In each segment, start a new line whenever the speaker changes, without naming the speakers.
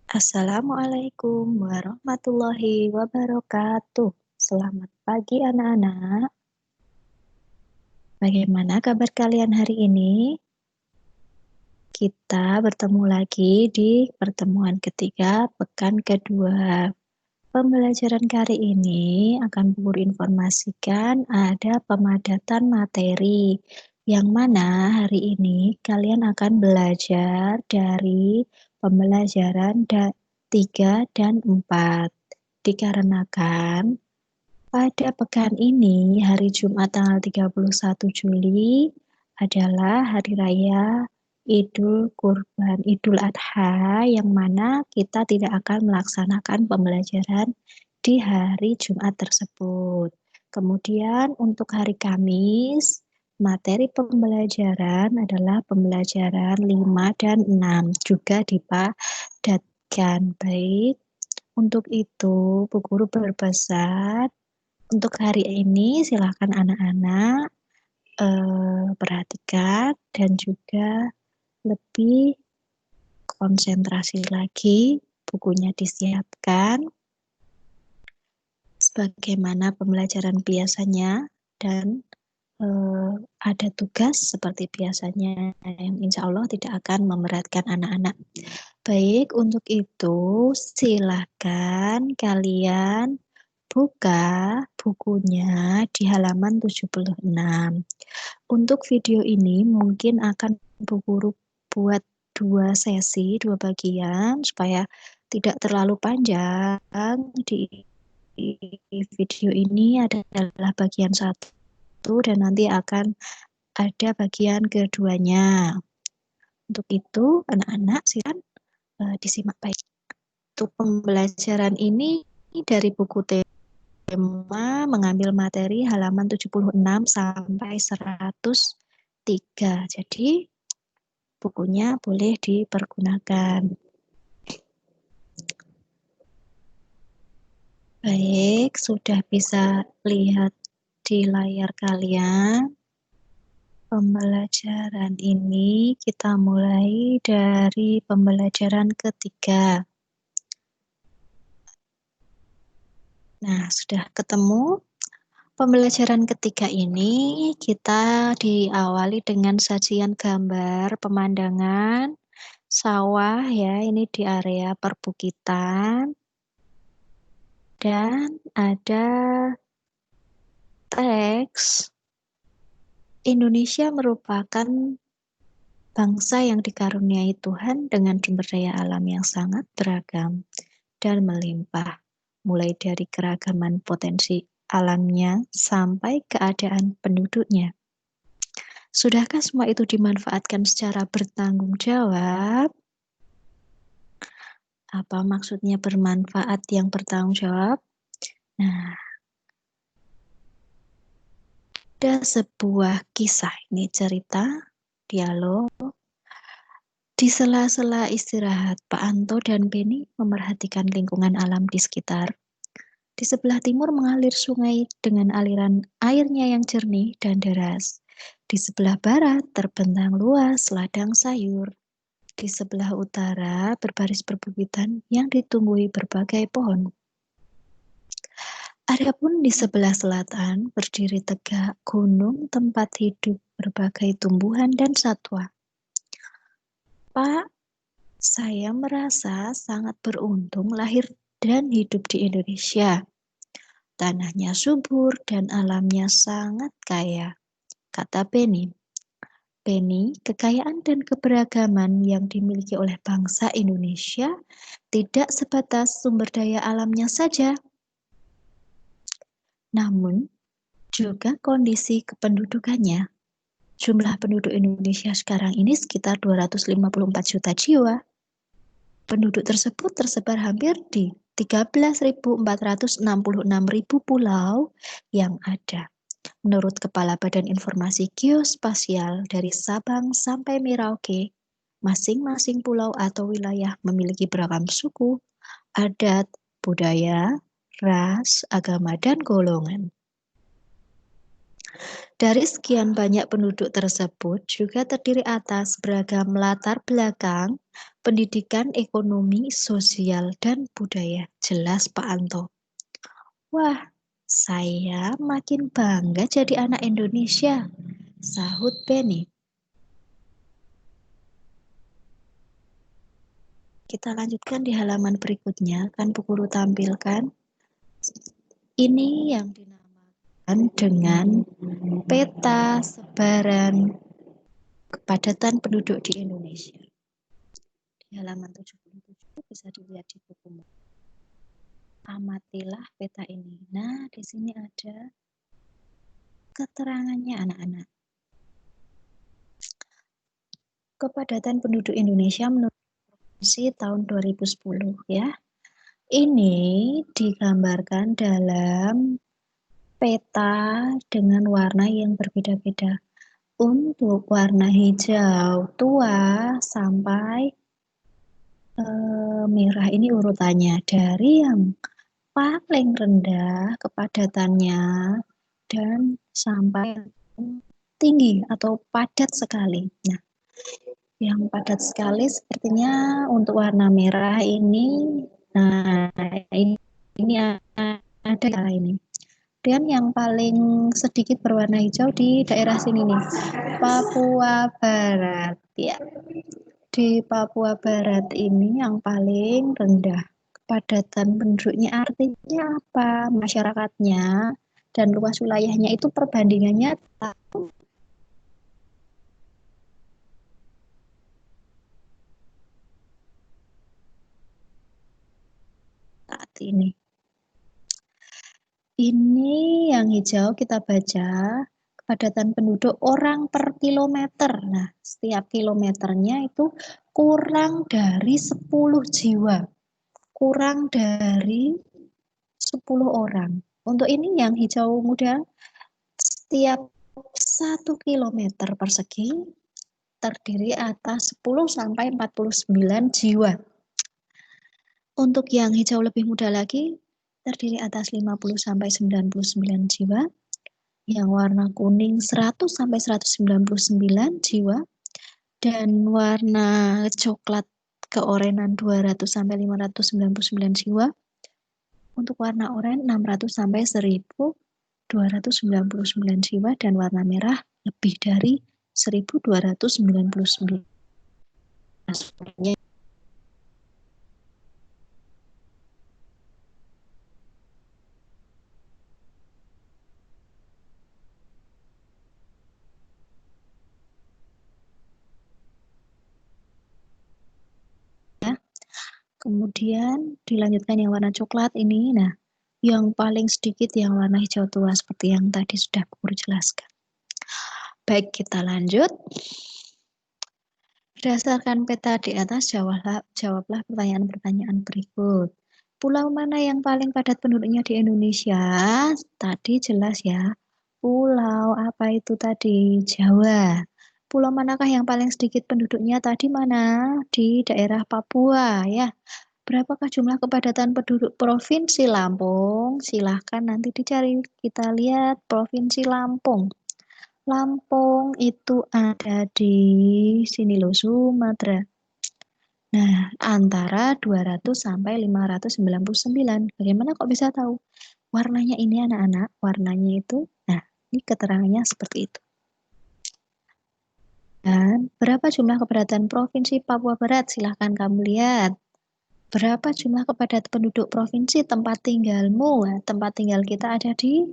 Assalamualaikum warahmatullahi wabarakatuh. Selamat pagi anak-anak. Bagaimana kabar kalian hari ini? Kita bertemu lagi di pertemuan ketiga pekan kedua. Pembelajaran kali ini akan Guru informasikan ada pemadatan materi, yang mana hari ini kalian akan belajar dari pembelajaran 3 dan 4. Dikarenakan pada pekan ini, hari Jumat tanggal 31 Juli adalah hari raya Idul Adha, yang mana kita tidak akan melaksanakan pembelajaran di hari Jumat tersebut. Kemudian untuk hari Kamis, materi pembelajaran adalah pembelajaran 5 dan 6, juga dipadatkan. Baik, untuk itu Bu Guru berpesan untuk hari ini silakan anak-anak perhatikan dan juga lebih konsentrasi lagi, bukunya disiapkan sebagaimana pembelajaran biasanya, dan ada tugas seperti biasanya yang insya Allah tidak akan memberatkan anak-anak. Baik, untuk itu silakan kalian buka bukunya di halaman 76. Untuk video ini mungkin akan Bu Guru buat 2 sesi, 2 bagian supaya tidak terlalu panjang. Di video ini adalah bagian 1 dan nanti akan ada bagian keduanya. Untuk itu anak-anak silakan disimak baik. Untuk pembelajaran ini dari buku tema mengambil materi halaman 76 sampai 103. Jadi bukunya boleh dipergunakan. Baik, sudah bisa lihat di layar kalian. Pembelajaran ini kita mulai dari pembelajaran ketiga. Nah, sudah ketemu? Pembelajaran ketiga ini kita diawali dengan sajian gambar pemandangan sawah ya, ini di area perbukitan. Dan ada teks, Indonesia merupakan bangsa yang dikaruniai Tuhan dengan sumber daya alam yang sangat beragam dan melimpah, mulai dari keragaman potensi alamnya sampai keadaan penduduknya. Sudahkah semua itu dimanfaatkan secara bertanggung jawab? Apa maksudnya bermanfaat yang bertanggung jawab? Nah, ada sebuah kisah, ini cerita, dialog. Di sela-sela istirahat, Pak Anto dan Beni memerhatikan lingkungan alam di sekitar. Di sebelah timur mengalir sungai dengan aliran airnya yang jernih dan deras. Di sebelah barat terbentang luas ladang sayur. Di sebelah utara berbaris perbukitan yang ditumbuhi berbagai pohon. Adapun di sebelah selatan berdiri tegak gunung tempat hidup berbagai tumbuhan dan satwa. Pak, saya merasa sangat beruntung lahir dan hidup di Indonesia. Tanahnya subur dan alamnya sangat kaya, kata Beni. Beni, kekayaan dan keberagaman yang dimiliki oleh bangsa Indonesia tidak sebatas sumber daya alamnya saja, namun juga kondisi kependudukannya. Jumlah penduduk Indonesia sekarang ini sekitar 254 juta jiwa. Penduduk tersebut tersebar hampir di 13.466.000 pulau yang ada. Menurut Kepala Badan Informasi Geospasial dari Sabang sampai Merauke, masing-masing pulau atau wilayah memiliki beragam suku, adat, budaya, ras, agama, dan golongan. Dari sekian banyak penduduk tersebut juga terdiri atas beragam latar belakang, pendidikan, ekonomi, sosial, dan budaya. Jelas Pak Anto. Wah, saya makin bangga jadi anak Indonesia, sahut Benny. Kita lanjutkan di halaman berikutnya, kan Bu Guru tampilkan. Ini yang dinamakan dengan peta sebaran kepadatan penduduk di Indonesia. Di halaman 77 bisa dilihat di buku. Amatilah peta ini. Nah, di sini ada keterangannya anak-anak. Kepadatan penduduk Indonesia menurut provinsi tahun 2010 ya. Ini digambarkan dalam peta dengan warna yang berbeda-beda. Untuk warna hijau tua sampai merah ini urutannya dari yang paling rendah kepadatannya dan sampai tinggi atau padat sekali. Nah, yang padat sekali sepertinya untuk warna merah ini. Nah, ini ada ini. Dan yang paling sedikit berwarna hijau di daerah sini nih, Papua Barat. Ya, di Papua Barat ini yang paling rendah kepadatan penduduknya. Artinya apa? Masyarakatnya dan luas wilayahnya itu perbandingannya saat ini. Ini yang hijau kita baca kepadatan penduduk orang per kilometer. Nah, setiap kilometernya itu kurang dari 10 jiwa. Kurang dari 10 orang. Untuk ini yang hijau muda, setiap 1 kilometer persegi terdiri atas 10 sampai 49 jiwa. Untuk yang hijau lebih muda lagi, terdiri atas 50 sampai 99 jiwa. Yang warna kuning 100 sampai 199 jiwa. Dan warna coklat keorenan 200 sampai 599 jiwa. Untuk warna oranye 600 sampai 1299 jiwa dan warna merah lebih dari 1299. Kemudian dilanjutkan yang warna coklat ini. Nah, yang paling sedikit yang warna hijau tua seperti yang tadi sudah Guru jelaskan. Baik, kita lanjut. Berdasarkan peta di atas, jawablah pertanyaan-pertanyaan berikut. Pulau mana yang paling padat penduduknya di Indonesia? Tadi jelas ya. Pulau apa itu tadi? Jawa. Pulau manakah yang paling sedikit penduduknya tadi mana? Di daerah Papua ya. Berapakah jumlah kepadatan penduduk Provinsi Lampung? Silahkan nanti dicari. Kita lihat Provinsi Lampung. Lampung itu ada di sini loh, Sumatera. Nah, antara 200 sampai 599. Bagaimana kok bisa tahu? Warnanya ini anak-anak, warnanya itu, nah ini keterangannya seperti itu. Dan berapa jumlah kepadatan Provinsi Papua Barat? Silahkan kamu lihat. Berapa jumlah kepadatan penduduk provinsi tempat tinggalmu? Nah, tempat tinggal kita ada di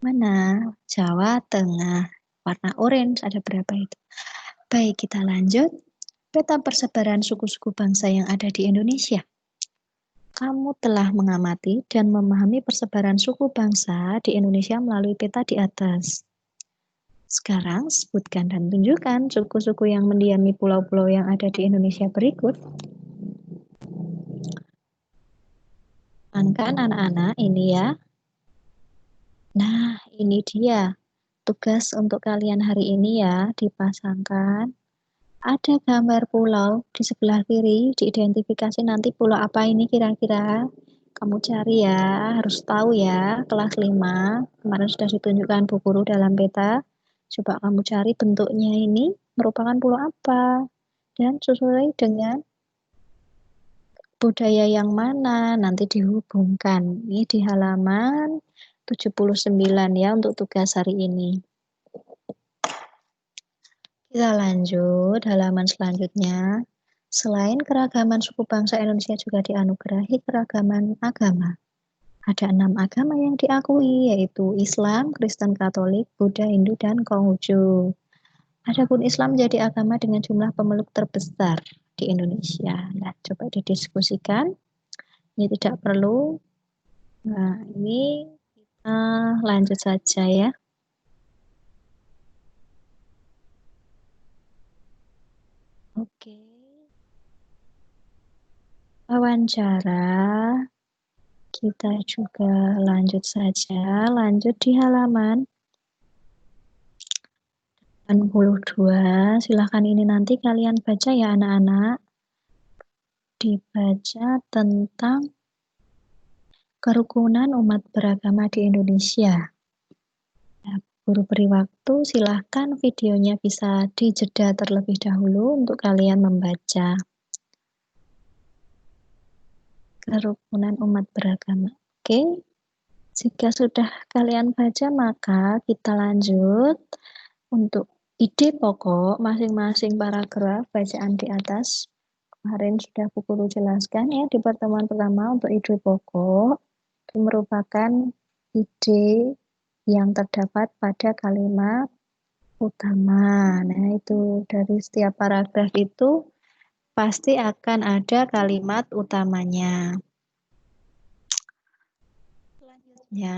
mana? Jawa Tengah. Warna orange ada berapa itu? Baik, kita lanjut. Peta persebaran suku-suku bangsa yang ada di Indonesia. Kamu telah mengamati dan memahami persebaran suku bangsa di Indonesia melalui peta di atas. Sekarang sebutkan dan tunjukkan suku-suku yang mendiami pulau-pulau yang ada di Indonesia berikut. Kan anak-anak ini ya. Nah, ini dia. Tugas untuk kalian hari ini ya, dipasangkan. Ada gambar pulau di sebelah kiri, diidentifikasi nanti pulau apa ini kira-kira. Kamu cari ya, harus tahu ya, kelas 5. Kemarin sudah ditunjukkan Bu Guru dalam peta. Coba kamu cari bentuknya ini merupakan pulau apa. Dan sesuai dengan budaya yang mana, nanti dihubungkan. Ini di halaman 79 ya untuk tugas hari ini. Kita lanjut halaman selanjutnya. Selain keragaman suku bangsa Indonesia juga dianugerahi keragaman agama. Ada 6 agama yang diakui, yaitu Islam, Kristen Katolik, Buddha, Hindu, dan Konghucu. Adapun Islam menjadi agama dengan jumlah pemeluk terbesar di Indonesia. Nah, coba didiskusikan. Ini tidak perlu. Nah, ini kita lanjut saja ya. Oke. Wawancara. Kita juga lanjut saja. Lanjut di halaman 82. Silahkan ini nanti kalian baca ya anak-anak. Dibaca tentang kerukunan umat beragama di Indonesia. Nah, Guru beri waktu, silahkan videonya bisa dijeda terlebih dahulu untuk kalian membaca. Kerukunan umat beragama. Oke, jika sudah kalian baca, maka kita lanjut untuk ide pokok masing-masing paragraf bacaan di atas. Kemarin sudah Bu Guru jelaskan ya di pertemuan pertama untuk ide pokok. Itu merupakan ide yang terdapat pada kalimat utama. Nah, itu dari setiap paragraf itu pasti akan ada kalimat utamanya. Selanjutnya,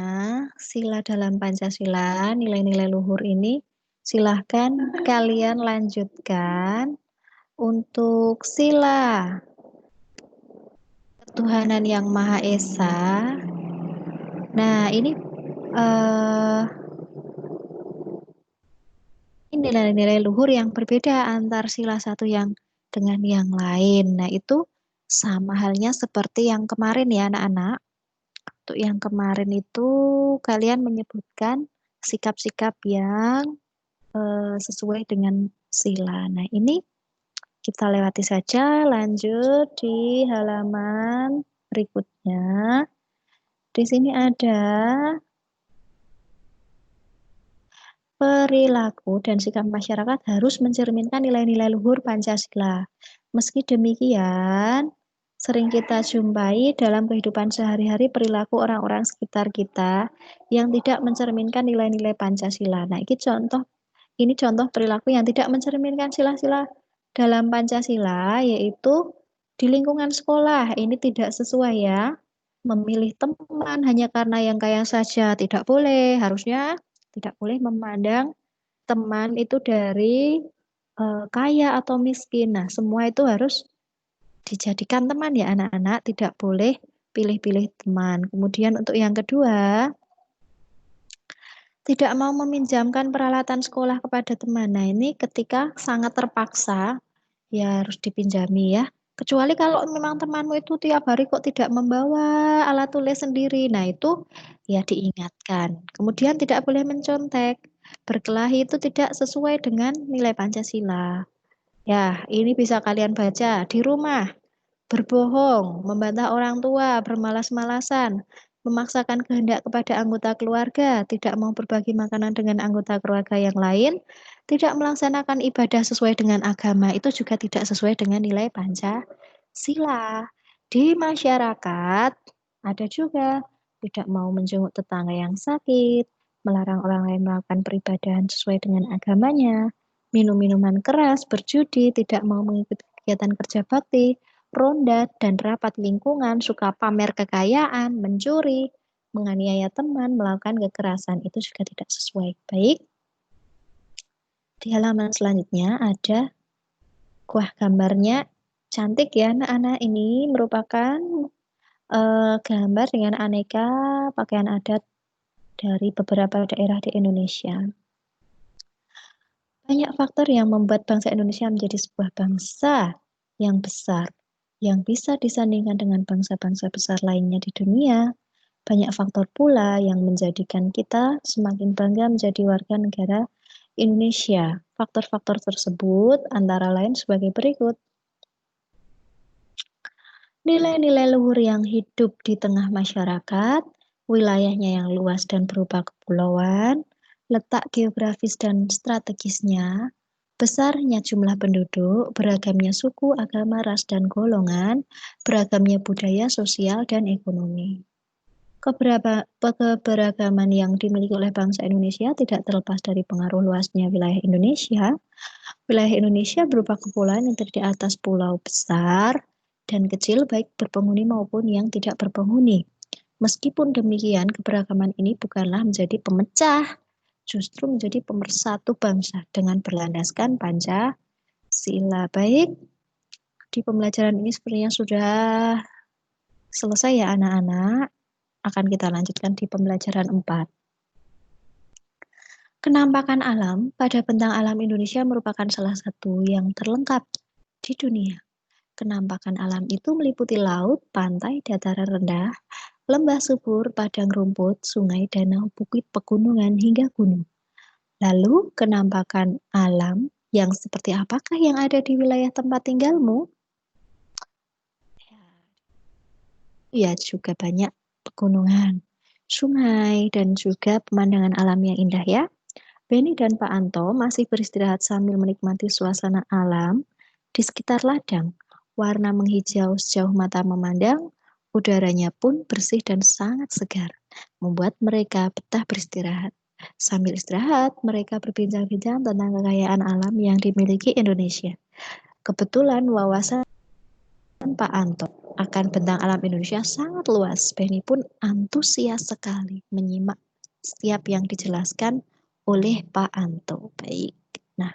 sila dalam Pancasila, nilai-nilai luhur ini silahkan kalian lanjutkan untuk sila ketuhanan yang Maha Esa. Nah, ini nilai-nilai luhur yang berbeda antar sila satu yang dengan yang lain. Nah, itu sama halnya seperti yang kemarin ya anak-anak. Untuk yang kemarin itu kalian menyebutkan sikap-sikap yang sesuai dengan sila. Nah, ini kita lewati saja, lanjut di halaman berikutnya. Di sini ada perilaku dan sikap masyarakat harus mencerminkan nilai-nilai luhur Pancasila. Meski demikian, sering kita jumpai dalam kehidupan sehari-hari perilaku orang-orang sekitar kita yang tidak mencerminkan nilai-nilai Pancasila. Nah, ini contoh perilaku yang tidak mencerminkan sila-sila dalam Pancasila, yaitu di lingkungan sekolah. Ini tidak sesuai ya. Memilih teman hanya karena yang kaya saja tidak boleh. Harusnya tidak boleh memandang teman itu dari kaya atau miskin. Nah, semua itu harus dijadikan teman ya anak-anak. Tidak boleh pilih-pilih teman. Kemudian untuk yang kedua, tidak mau meminjamkan peralatan sekolah kepada teman. Nah, ini ketika sangat terpaksa, ya harus dipinjami ya. Kecuali kalau memang temanmu itu tiap hari kok tidak membawa alat tulis sendiri. Nah, itu ya diingatkan. Kemudian tidak boleh mencontek. Berkelahi itu tidak sesuai dengan nilai Pancasila. Ya, ini bisa kalian baca di rumah. Berbohong, membantah orang tua, bermalas-malasan, memaksakan kehendak kepada anggota keluarga, tidak mau berbagi makanan dengan anggota keluarga yang lain, tidak melaksanakan ibadah sesuai dengan agama, itu juga tidak sesuai dengan nilai Pancasila. Di masyarakat ada juga tidak mau menjenguk tetangga yang sakit, melarang orang lain melakukan peribadahan sesuai dengan agamanya, minum minuman keras, berjudi, tidak mau mengikuti kegiatan kerja bakti, ronda, dan rapat lingkungan, suka pamer kekayaan, mencuri, menganiaya teman, melakukan kekerasan, itu juga tidak sesuai. Baik, di halaman selanjutnya ada gambarnya cantik ya anak-anak. Ini merupakan gambar dengan aneka pakaian adat dari beberapa daerah di Indonesia. Banyak faktor yang membuat bangsa Indonesia menjadi sebuah bangsa yang besar. yang bisa disandingkan dengan bangsa-bangsa besar lainnya di dunia. Banyak faktor pula yang menjadikan kita semakin bangga menjadi warga negara Indonesia. Faktor-faktor tersebut antara lain sebagai berikut. Nilai-nilai luhur yang hidup di tengah masyarakat, wilayahnya yang luas dan berupa kepulauan, letak geografis dan strategisnya, besarnya jumlah penduduk, beragamnya suku, agama, ras, dan golongan, beragamnya budaya, sosial, dan ekonomi. Keberagaman yang dimiliki oleh bangsa Indonesia tidak terlepas dari pengaruh luasnya wilayah Indonesia. Wilayah Indonesia berupa kepulauan yang terdiri atas pulau besar dan kecil baik berpenghuni maupun yang tidak berpenghuni. Meskipun demikian, keberagaman ini bukanlah menjadi pemecah, justru menjadi pemersatu bangsa dengan berlandaskan Pancasila. Baik, di pembelajaran ini sepertinya sudah selesai ya anak-anak. Akan kita lanjutkan di pembelajaran 4. Kenampakan alam pada bentang alam Indonesia merupakan salah satu yang terlengkap di dunia. Kenampakan alam itu meliputi laut, pantai, dataran rendah, lembah subur, padang rumput, sungai, danau, bukit, pegunungan, hingga gunung. Lalu, kenampakan alam yang seperti apakah yang ada di wilayah tempat tinggalmu? Ya, juga banyak pegunungan, sungai, dan juga pemandangan alam yang indah ya. Beni dan Pak Anto masih beristirahat sambil menikmati suasana alam di sekitar ladang. Warna menghijau sejauh mata memandang, udaranya pun bersih dan sangat segar, membuat mereka betah beristirahat. Sambil istirahat, mereka berbincang-bincang tentang kekayaan alam yang dimiliki Indonesia. Kebetulan wawasan Pak Anto akan bentang alam Indonesia sangat luas. Beni pun antusias sekali menyimak setiap yang dijelaskan oleh Pak Anto. Baik. Nah,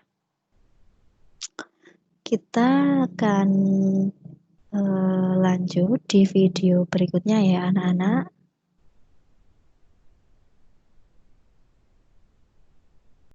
kita akan lanjut di video berikutnya ya anak-anak.